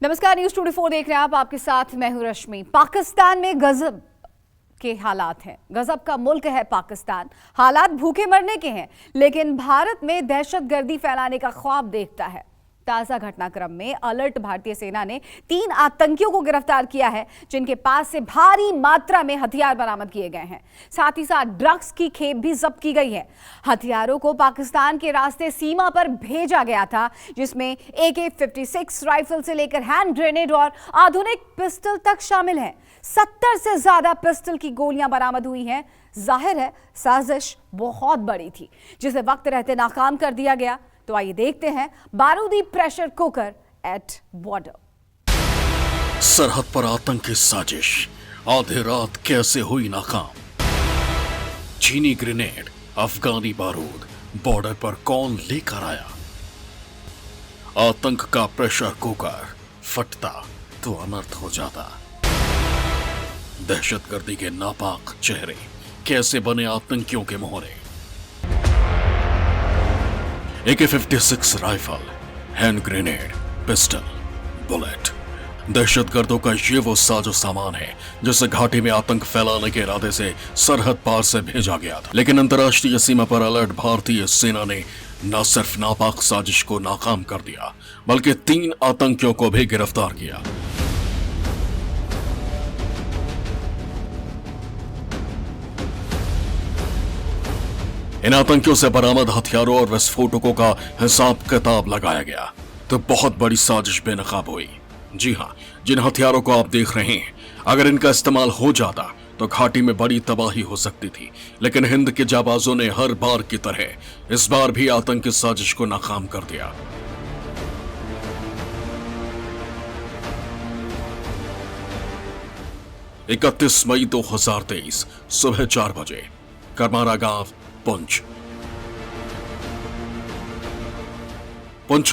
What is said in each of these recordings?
नमस्कार, न्यूज़ 24 देख रहे हैं आप। आपके साथ मैं हूं रश्मि। पाकिस्तान में गजब के हालात हैं। गजब का मुल्क है पाकिस्तान। हालात भूखे मरने के हैं, लेकिन भारत में दहशतगर्दी फैलाने का ख्वाब देखता है। ताजा घटनाक्रम में अलर्ट भारतीय सेना ने 3 आतंकियों को गिरफ्तार किया है, जिनके पास से भारी मात्रा में हथियार बरामद किए गए हैं। साथ ही साथ ड्रग्स की खेप भी जब्त की गई है। हथियारों को पाकिस्तान के रास्ते सीमा पर भेजा गया था, जिसमें AK-56 राइफल से लेकर हैंड ग्रेनेड और आधुनिक पिस्टल तक शामिल है। 70 से ज्यादा पिस्टल की गोलियां बरामद हुई हैं। जाहिर है साजिश बहुत बड़ी थी, जिसे वक्त रहते नाकाम कर दिया गया। तो आइए देखते हैं बारूदी प्रेशर कुकर एट बॉर्डर। सरहद पर आतंकी साजिश आधी रात कैसे हुई नाकाम। चीनी ग्रेनेड, अफगानी बारूद बॉर्डर पर कौन लेकर आया। आतंक का प्रेशर कुकर फटता तो अनर्थ हो जाता। दहशतगर्दी के नापाक चेहरे कैसे बने आतंकियों के मोहरे। AK-56 rifle, hand grenade, pistol, bullet. दहशतगर्दों का ये वो साजो सामान है जिसे घाटी में आतंक फैलाने के इरादे से सरहद पार से भेजा गया था। लेकिन अंतर्राष्ट्रीय सीमा पर अलर्ट भारतीय सेना ने न सिर्फ नापाक साजिश को नाकाम कर दिया, बल्कि 3 आतंकियों को भी गिरफ्तार किया। इन आतंकियों से बरामद हथियारों और विस्फोटकों का हिसाब किताब लगाया गया तो बहुत बड़ी साजिश बेनकाब हुई। जी हां, जिन हथियारों को आप देख रहे हैं, अगर इनका इस्तेमाल हो जाता तो घाटी में बड़ी तबाही हो सकती थी। लेकिन हिंद के जाबाजों ने हर बार की तरह इस बार भी आतंकी साजिश को नाकाम कर दिया। इकतीस मई 2023 सुबह 4 बजे करमारा गांव, पुंछ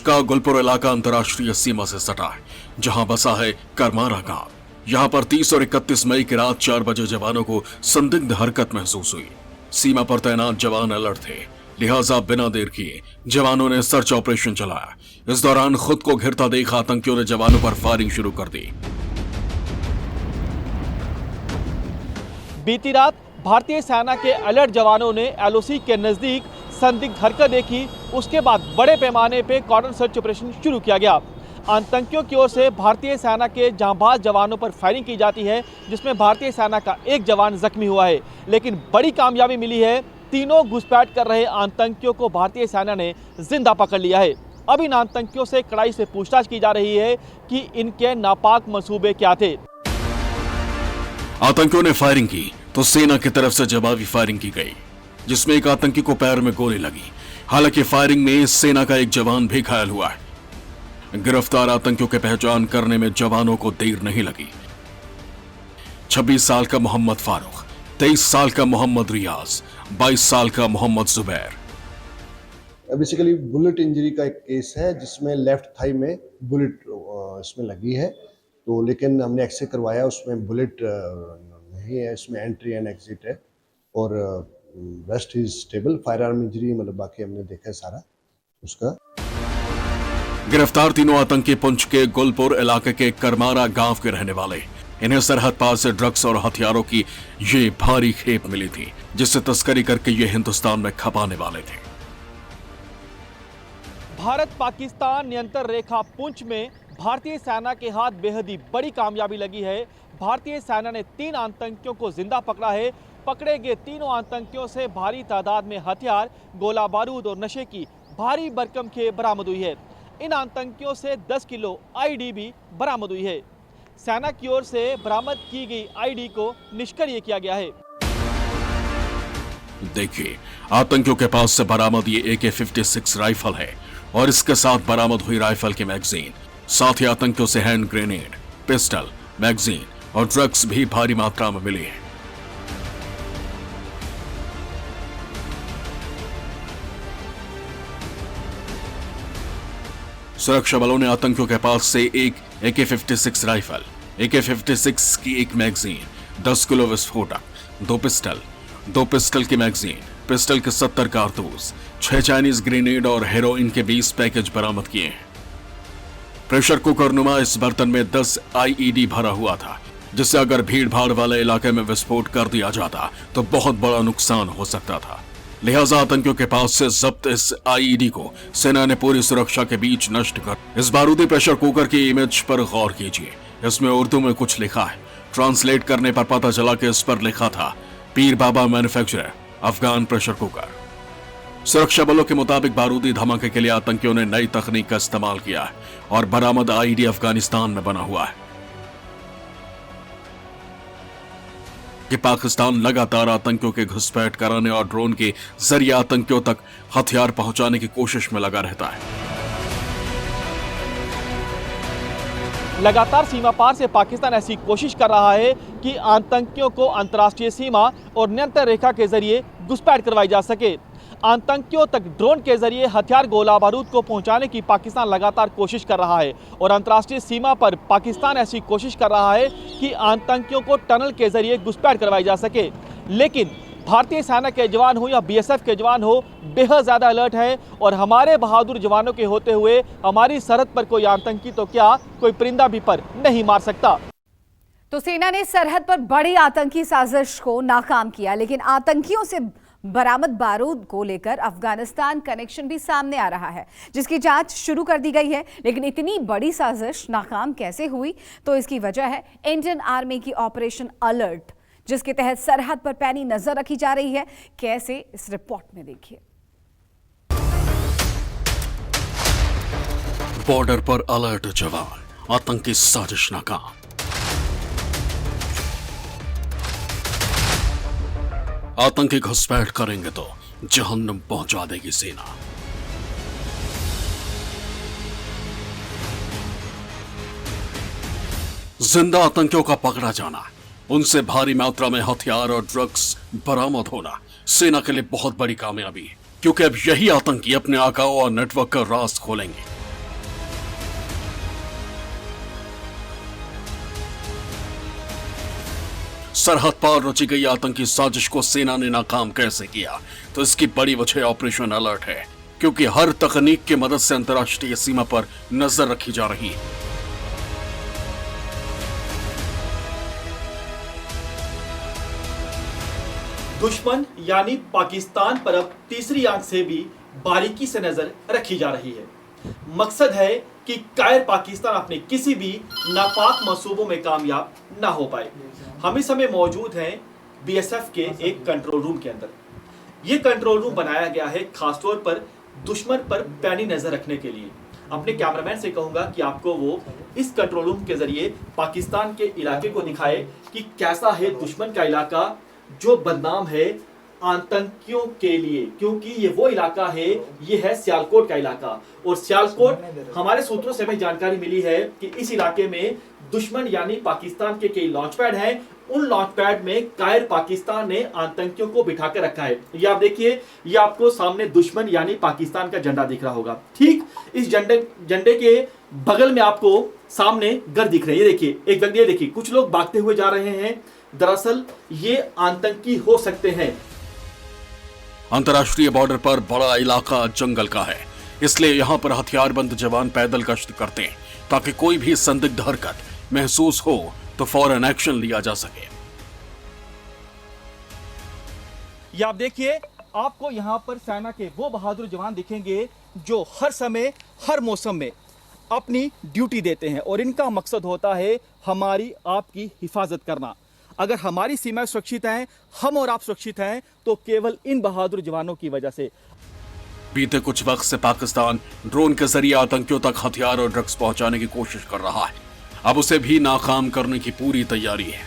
का गुलपुर इलाका अंतर्राष्ट्रीय सीमा से सटा है, जहां बसा है करमारा गांव। यहां पर 30 और 31 मई की रात 4 बजे जवानों को संदिग्ध हरकत महसूस हुई। सीमा पर तैनात जवान अलर्ट थे, लिहाजा बिना देर किए जवानों ने सर्च ऑपरेशन चलाया। इस दौरान खुद को घिरता देख आतंकियों ने जवानों पर फायरिंग शुरू कर दी। बीती रात भारतीय सेना के अलर्ट जवानों ने LOC के नजदीक संदिग्ध हरकत देखी। उसके बाद बड़े पैमाने पे कॉर्डन सर्च ऑपरेशन शुरू किया गया। आतंकियों की ओर से भारतीय सेना के जांबाज जवानों पर फायरिंग की जाती है, जिसमें भारतीय सेना का एक जवान जख्मी हुआ है। लेकिन बड़ी कामयाबी मिली है। तीनों घुसपैठ कर रहे आतंकियों को भारतीय सेना ने जिंदा पकड़ लिया है। अब इन आतंकियों से कड़ाई से पूछताछ की जा रही है कि इनके नापाक मंसूबे क्या थे। आतंकियों ने फायरिंग की तो सेना की तरफ से जवाबी फायरिंग की गई, जिसमें एक आतंकी को पैर में गोली लगी। हालांकि फायरिंग में सेना का एक जवान भी घायल हुआ है। गिरफ्तार आतंकियों की पहचान करने में जवानों को देर नहीं लगी। 26 साल का मोहम्मद फारूक, 23 साल का मोहम्मद रियाज, 22 साल का Mohammad Zubair. Basically bullet injury का एक केस है, जिसमें लेफ्ट थाई में बुलेट इसमें लगी है। तो लेकिन हमने एक्सरे करवाया, उसमें बुलेट नहीं है, इसमें एंट्री एंड एग्जिट है और rest is stable. Fire arm injury मतलब बाकी हमने देखा है सारा उसका। गिरफ्तार तीनों आतंकी पुंछ के गुलपुर इलाके के करमारा गांव के रहने वाले। इन्हें सरहद पार से ड्रग्स और हथियारों की ये भारी खेप मिली थी, जिससे तस्करी करके ये हिंदुस्तान में खपाने वाले थे। भारत पाकिस्तान नियंत्रण रेखा पुंछ में भारतीय सेना के हाथ बेहद ही बड़ी कामयाबी लगी है। भारतीय सेना ने 3 आतंकियों को जिंदा पकड़ा है। पकड़े गए तीनों आतंकियों से भारी तादाद में हथियार, गोला बारूद और नशे की भारी भरकम खेप बरामद हुई है। इन आतंकियों से 10 किलो ID भी बरामद हुई है। सेना की ओर से बरामद की गई ID को निष्क्रिय किया गया है। देखिए, आतंकियों के पास से बरामद ये AK-56 राइफल है और इसके साथ बरामद हुई राइफल की मैगजीन। साथ ही आतंकियों से हैंड ग्रेनेड, पिस्टल, मैगजीन और ड्रग्स भी भारी मात्रा में मिली है। सुरक्षा बलों ने आतंकियों के पास से एक AK-56 राइफल, AK-56 की एक मैगजीन, 10 किलो विस्फोटक, 2 पिस्टल की मैगजीन, पिस्टल के 70 कारतूस, 6 चाइनीज ग्रेनेड और हेरोइन के 20 पैकेज बरामद किए हैं। प्रेशर कुकर नुमा इस बर्तन में 10 आईईडी भरा हुआ था, जिससे अगर भीड़ भाड़ वाले इलाके में विस्फोट कर दिया जाता तो बहुत बड़ा नुकसान हो सकता था। लिहाजा आतंकियों के पास से जब्त इस आईईडी को सेना ने पूरी सुरक्षा के बीच नष्ट कर। इस बारूदी प्रेशर कुकर की इमेज पर गौर कीजिए। इसमें उर्दू में कुछ लिखा है। ट्रांसलेट करने पर पता चला कि इस पर लिखा था पीर बाबा मैन्युफैक्चरर अफगान प्रेशर कुकर। सुरक्षा बलों के मुताबिक बारूदी धमाके के लिए आतंकियों ने नई तकनीक का इस्तेमाल किया है और बरामद आईईडी अफगानिस्तान में बना हुआ है। कि पाकिस्तान लगातार आतंकियों के घुसपैठ कराने और ड्रोन के जरिए आतंकियों तक हथियार पहुंचाने की कोशिश में लगा रहता है। लगातार सीमा पार से पाकिस्तान ऐसी कोशिश कर रहा है कि आतंकियों को अंतर्राष्ट्रीय सीमा और नियंत्रण रेखा के जरिए घुसपैठ करवाई जा सके। आतंकियों तक ड्रोन के जरिए हथियार गोला बारूद को पहुंचाने की पाकिस्तान लगातार कोशिश कर रहा है और अंतर्राष्ट्रीय सीमा पर पाकिस्तान ऐसी कोशिश कर रहा है कि आतंकियों को टनल के जरिए घुसपैठ करवाई जा सके। लेकिन भारतीय सेना के जवान हो या बीएसएफ के जवान हो, बेहद ज़्यादा अलर्ट है और हमारे बहादुर जवानों के होते हुए हमारी सरहद पर कोई आतंकी तो क्या, कोई परिंदा भी पर नहीं मार सकता। तो सेना ने सरहद पर बड़ी आतंकी साजिश को नाकाम किया, लेकिन आतंकियों से बरामद बारूद को लेकर अफगानिस्तान कनेक्शन भी सामने आ रहा है, जिसकी जांच शुरू कर दी गई है। लेकिन इतनी बड़ी साजिश नाकाम कैसे हुई, तो इसकी वजह है इंडियन आर्मी की ऑपरेशन अलर्ट, जिसके तहत सरहद पर पैनी नजर रखी जा रही है। कैसे, इस रिपोर्ट में देखिए। बॉर्डर पर अलर्ट जवान, आतंकी साजिश नाकाम। आतंकी घुसपैठ करेंगे तो जहन्नुम पहुंचा देगी सेना। जिंदा आतंकियों का पकड़ा जाना, उनसे भारी मात्रा में हथियार और ड्रग्स बरामद होना सेना के लिए बहुत बड़ी कामयाबी है, क्योंकि अब यही आतंकी अपने आकाओं और नेटवर्क का राज खोलेंगे। सरहद पार रची गई आतंकी साजिश को सेना ने नाकाम कैसे किया, तो इसकी बड़ी वजह ऑपरेशन अलर्ट है, क्योंकि हर तकनीक की मदद से अंतर्राष्ट्रीय सीमा पर नजर रखी जा रही है। दुश्मन यानी पाकिस्तान पर अब तीसरी आंख से भी बारीकी से नजर रखी जा रही है। मकसद है कि कायर पाकिस्तान अपने किसी भी नापाक मंसूबों में कामयाब ना हो पाए। हम इस समय मौजूद हैं बीएसएफ के एक कंट्रोल रूम के अंदर। ये कंट्रोल रूम बनाया गया है खासतौर पर दुश्मन पर पैनी नजर रखने के लिए। अपने कैमरामैन से कहूंगा कि आपको वो इस कंट्रोल रूम के जरिए पाकिस्तान के इलाके को दिखाए कि कैसा है दुश्मन का इलाका जो बदनाम है आतंकियों के लिए, क्योंकि ये वो इलाका है, ये है सियालकोट का इलाका। और सियालकोट, हमारे सूत्रों से हमें जानकारी मिली है कि इस इलाके में दुश्मन यानी पाकिस्तान के कई लॉन्च पैड हैं। उन लॉन्च पैड में कायर पाकिस्तान ने आतंकियों को बिठा कर रखा है। ये आप देखिए, ये आपको सामने दुश्मन यानी पाकिस्तान का झंडा दिख रहा होगा। ठीक इस झंडे के बगल में आपको सामने घर दिख रहे हैं। ये देखिए, एक व्यक्ति, देखिए कुछ लोग भागते हुए जा रहे हैं। दरअसल ये आतंकी हो सकते हैं। अंतर्राष्ट्रीय बॉर्डर पर बड़ा इलाका जंगल का है, इसलिए यहां पर हथियारबंद जवान पैदल गश्त करते हैं, ताकि कोई भी संदिग्ध हरकत महसूस हो तो फौरन एक्शन लिया जा सके। ये आप देखिए, आपको यहां पर सेना के वो बहादुर जवान दिखेंगे जो हर समय हर मौसम में अपनी ड्यूटी देते हैं और इनका मकसद होता है हमारी आपकी हिफाजत करना। अगर हमारी सीमाएं सुरक्षित हैं, हम और आप सुरक्षित हैं, तो केवल इन बहादुर जवानों की वजह से। बीते कुछ वक्त से पाकिस्तान ड्रोन के जरिए आतंकियों तक हथियार और ड्रग्स पहुंचाने की कोशिश कर रहा है। अब उसे भी नाकाम करने की पूरी तैयारी है।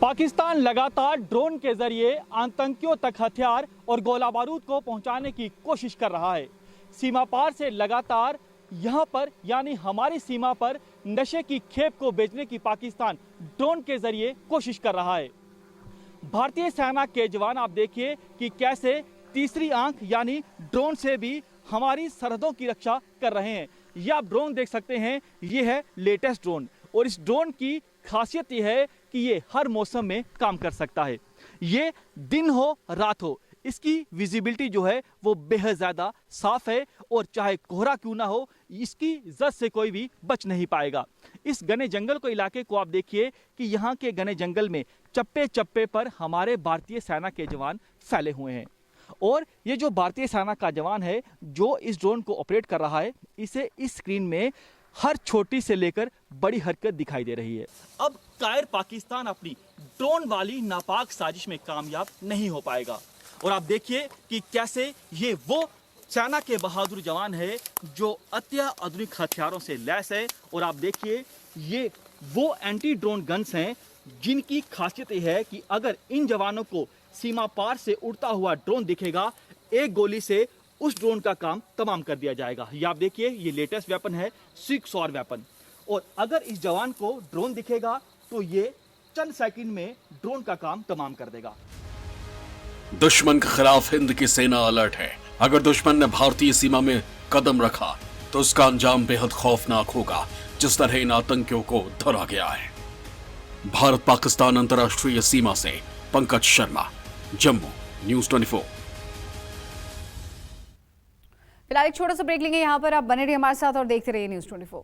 पाकिस्तान लगातार ड्रोन के जरिए आतंकियों तक हथियार और गोला बारूद को पहुंचाने की कोशिश कर रहा है। सीमा पार से लगातार यहां पर यानी हमारी सीमा पर नशे की खेप को बेचने की पाकिस्तान ड्रोन के जरिए कोशिश कर रहा है। भारतीय सेना के जवान आप देखिए कि कैसे तीसरी आंख यानी ड्रोन से भी हमारी सरहदों की रक्षा कर रहे हैं। ये आप ड्रोन देख सकते हैं, ये है लेटेस्ट ड्रोन और इस ड्रोन की खासियत ये है कि ये हर मौसम में काम कर सकता है। ये दिन हो रात हो, इसकी विजिबिलिटी जो है वो बेहद ज़्यादा साफ है और चाहे कोहरा क्यों ना हो, इसकी जद से कोई भी बच नहीं पाएगा। इस घने जंगल को इलाके को आप देखिए कि यहाँ के घने जंगल में चप्पे चप्पे पर हमारे भारतीय सेना के जवान फैले हुए हैं। और ये जो भारतीय सेना का जवान है जो इस ड्रोन को ऑपरेट कर रहा है, इसे इस स्क्रीन में हर छोटी से लेकर बड़ी हरकत दिखाई दे रही है। अब कायर पाकिस्तान अपनी ड्रोन वाली नापाक साजिश में कामयाब नहीं हो पाएगा। और आप देखिए कि कैसे ये वो सेना के बहादुर जवान है जो अत्याधुनिक हथियारों से लैस है। और आप देखिए ये वो एंटी ड्रोन गन्स हैं जिनकी खासियत यह है कि अगर इन जवानों को सीमा पार से उड़ता हुआ ड्रोन दिखेगा, एक गोली से उस ड्रोन का काम तमाम कर दिया जाएगा। ये आप देखिए, ये लेटेस्ट वेपन है, 6 वेपन। और अगर इस जवान को ड्रोन दिखेगा तो ये चंद सेकंड में ड्रोन का काम तमाम कर देगा। दुश्मन के खिलाफ हिंद की सेना अलर्ट है। अगर दुश्मन ने भारतीय सीमा में कदम रखा तो उसका अंजाम बेहद खौफनाक होगा, जिस तरह इन आतंकियों को धरा गया है। भारत पाकिस्तान अंतर्राष्ट्रीय सीमा से पंकज शर्मा, जम्मू, न्यूज़ 24। फिलहाल एक छोटा सा ब्रेक लेंगे यहाँ पर। आप बने रहिए हमारे साथ और देखते रहिए न्यूज़ 24।